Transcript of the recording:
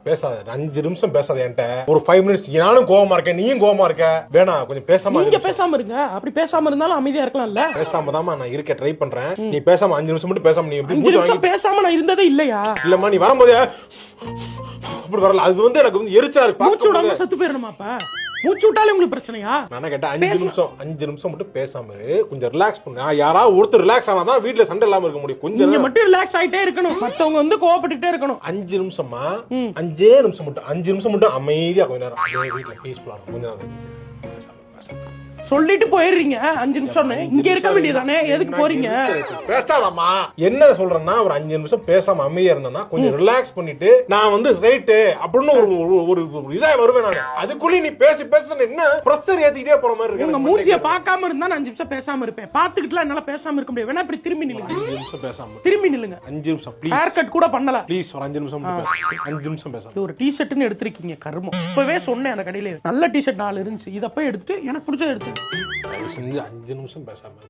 பேசாத 5 நிமிஷம் பேசாத என்கிட்ட ஒரு 5 மினிட்ஸ். நானும் கோவமா இருக்கேன், நீயும் கோவமா இருக்க. வேணா கொஞ்சம் பேசாம நீங்க பேசாம இருங்க. அப்படி பேசாம இருந்தாலும் அமைதியா இருக்கலாம்ல. பேசாம தான் நான் இருக்க ட்ரை பண்றேன். நீ பேசாம 5 நிமிஷம் மட்டும் பேசாம நீ 5 நிமிஷம் பேசாம நான் இருந்ததே இல்லையா? இல்லம்மா நீ வரும்போது அப்படி வரல. அது வந்து எனக்கு வந்து எரிச்சா இருக்கு. மூச்சு விடாம செத்து போயிடணுமா? அப்ப மூச்சு விட்டாலே உங்களுக்கு பிரச்சனையா? நான் கேட்டேன் 5 நிமிஷம் மட்டும் பேசாம கொஞ்சம் ரிலாக்ஸ் பண்ணு. யாராவது ஒருத்தர் ரிலாக்ஸ் ஆனாதான் வீட்டுல சண்டை இல்லாம இருக்க முடியும். கொஞ்சம் நீங்க மட்டும் ரிலாக்ஸ் ஆயிட்டே இருக்கணும், மத்தவங்க வந்து கோவப்பட்டுட்டே இருக்கணும். 5 நிமிஷமா 5 நிமிஷம் மட்டும் அமைதியா கொஞ்ச நேரம் வீட்டுல பீஸ்ஃபுல்லா இருக்கும். கொஞ்ச நேரம் சொல்லிட்டு போயிடுறீங்க. 5 நிமிஷம் இங்க இருக்க வேண்டியதானே, எதுக்கு போறீங்க? பேசாதம்மா. என்ன சொல்றேன்னா ஒரு 5 நிமிஷம் பேசாம அமைதியா இருந்தேன்னா கொஞ்சம் ரிலாக்ஸ் பண்ணிட்டு நான் வந்து ரைட்டு அப்படின்னு ஒரு இதா வருவேன் நான். அதுக்குள்ளே நீ பேசி என்ன பிரஷர் ஏத்திக்கிட்டே போற மாதிரி இருக்கு. உங்க மூஞ்சிய பார்க்காம இருந்தா நான் 5 நிமிஷம் பேசாம இருப்பேன். பாத்துக்கிட்டுலாம் என்னால பேசாம இருக்க முடியாது. வேணா இப்படி திரும்பி நில்லுங்க. 5 நிமிஷம் பேசாம திரும்பி நில்லுங்க. 5 நிமிஷம் ப்ளீஸ். ஹேர் கட் கூட பண்ணல ப்ளீஸ். ஒரு 5 நிமிஷம் மட்டும் பேசு. 5 நிமிஷம் பேசாம. இது ஒரு டி-ஷர்ட்னு எடுத்துருக்கீங்க கர்மம். இப்பவே சொன்னேன் அந்த கடையில நல்ல டி-ஷர்ட் 4 இருந்துச்சு. இத போய் எடுத்துட்டு எனக்கு பிடிச்சத எடுத்து. செஞ்சு 5 நிமிஷம் பேசாம